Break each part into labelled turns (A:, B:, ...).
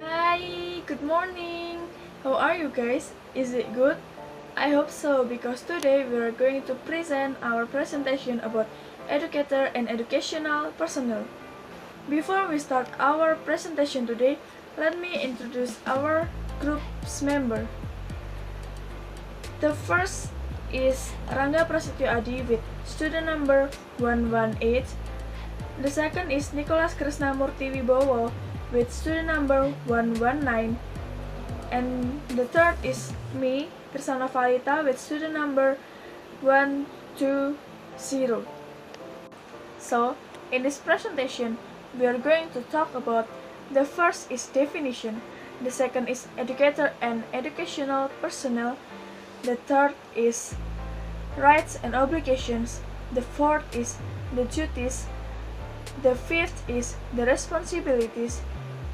A: Hi, good morning. How are you guys? Is it good? I hope so because today we are going to present our presentation about educator and educational personnel. Before we start our presentation today, let me introduce our group's member. The first is Rangga Prasetyoadi with student number 118. The second is Nicholas Krisna Wibowo with student number 119. And the third is me, Tirsa Novalita, with student number 120. So, in this presentation, we are going to talk about the first is definition, the second is educator and educational personnel, the third is rights and obligations, the fourth is the duties, the fifth is the responsibilities,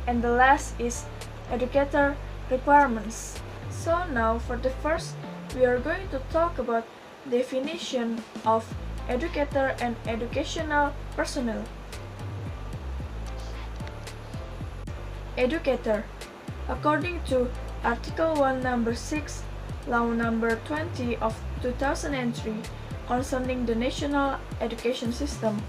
A: and the last is educator requirements. So now for the first, we are going to talk about definition of educator and educational personnel. Educator, according to Article 1 Number 6, Law Number 20 of 2003 concerning the national education system,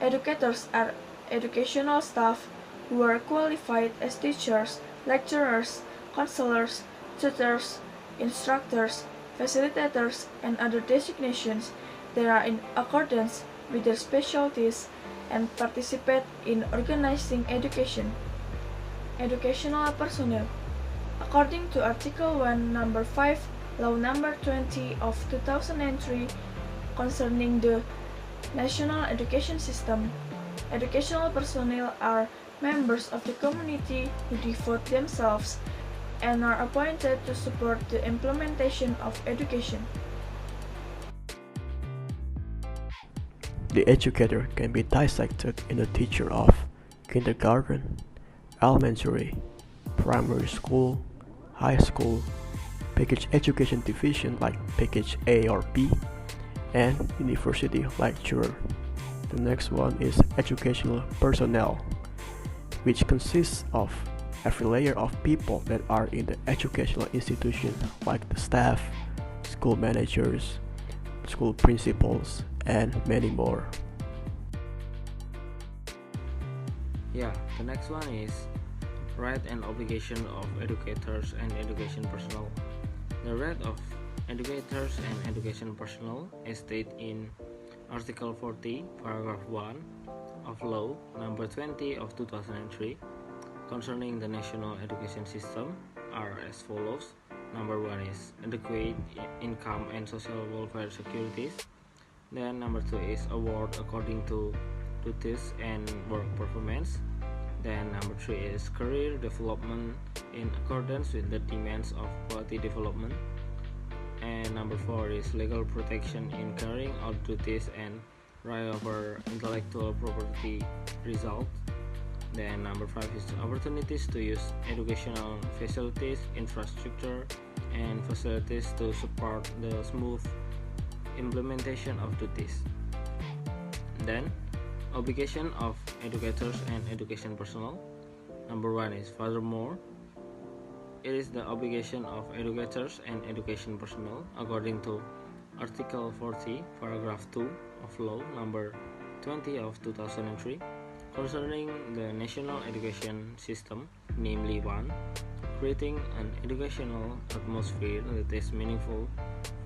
A: educators are educational staff who are qualified as teachers, lecturers, counselors, tutors, instructors, facilitators, and other designations that are in accordance with their specialties and participate in organizing education. Educational personnel. According to Article 1, Number 5, Law Number 20 of 2003 concerning the national education system, educational personnel are members of the community who devote themselves and are appointed to support the implementation of education.
B: The educator can be dissected in a teacher of kindergarten, elementary, primary school, high school, package education division like package A or B, and university lecturer. The next one is educational personnel, which consists of every layer of people that are in the educational institution like the staff, school managers, school principals, and many more.
C: The next one is right and obligation of educators and education personnel. The right of educators and education personnel is stated in Article 40, Paragraph 1 of Law Number 20 of 2003 concerning the national education system are as follows. Number 1 is adequate income and social welfare securities. Then number 2 is award according to duties and work performance. Then number 3 is career development in accordance with the demands of quality development. And number 4 is legal protection in carrying out duties and right over intellectual property results. Then number 5 is opportunities to use educational facilities, infrastructure, and facilities to support the smooth implementation of duties. Then obligation of educators and education personnel. Number 1 is furthermore, it is the obligation of educators and education personnel according to Article 40, Paragraph 2 of Law Number 20 of 2003 concerning the national education system, namely 1. Creating an educational atmosphere that is meaningful,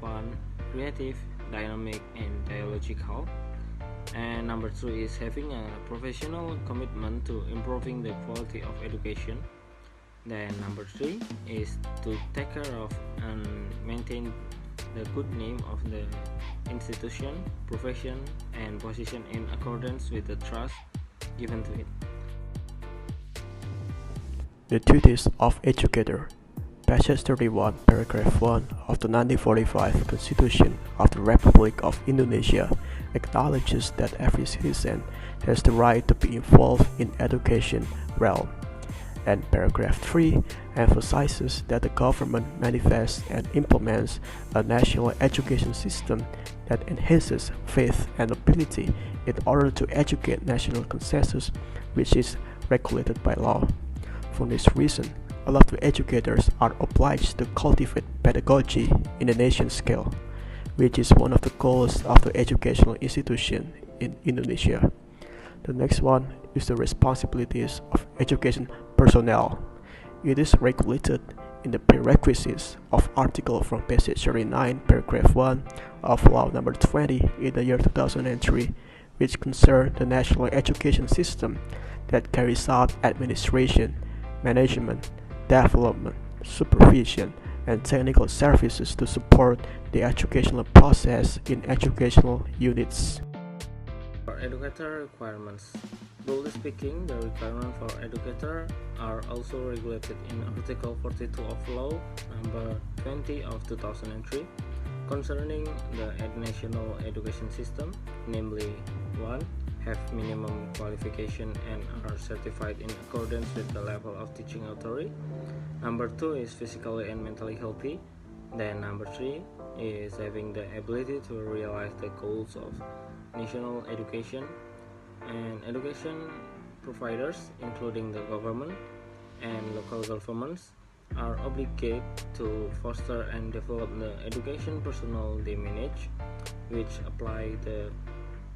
C: fun, creative, dynamic, and dialogical. And number 2 is having a professional commitment to improving the quality of education. Then number 3 is to take care of and maintain the good name of the institution, profession, and position in accordance with the trust given to it.
B: The duties of educator. Passage 31, Paragraph 1 of the 1945 Constitution of the Republic of Indonesia acknowledges that every citizen has the right to be involved in education realm. And Paragraph 3 emphasizes that the government manifests and implements a national education system that enhances faith and ability in order to educate national consensus, which is regulated by law. For this reason, a lot of educators are obliged to cultivate pedagogy in the nation scale, which is one of the goals of the educational institution in Indonesia. The next one is the responsibilities of education personnel. It is regulated in the prerequisites of article from passage 39 paragraph 1 of law number 20 in the year 2003, which concern the national education system that carries out administration, management, development, supervision, and technical services to support the educational process in educational units.
C: For educator requirements, broadly speaking, the requirements for educator are also regulated in Article 42 of Law Number 20 of 2003 concerning the national education system, namely 1. Have minimum qualification and are certified in accordance with the level of teaching authority. Number 2 is physically and mentally healthy. Then number 3 is having the ability to realize the goals of national education. And education providers, including the government and local governments, are obligated to foster and develop the education personnel they manage, which apply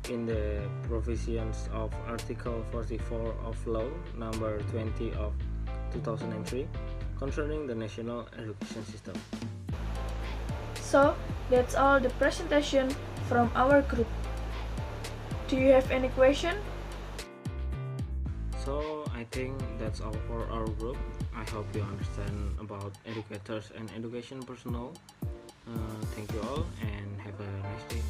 C: in the provisions of Article 44 of Law Number 20 of 2003 concerning the national education system.
A: So, that's all the presentation from our group. Do you have any question?
C: So, I think that's all for our group. I hope you understand about educators and education personnel. Thank you all and have a nice day.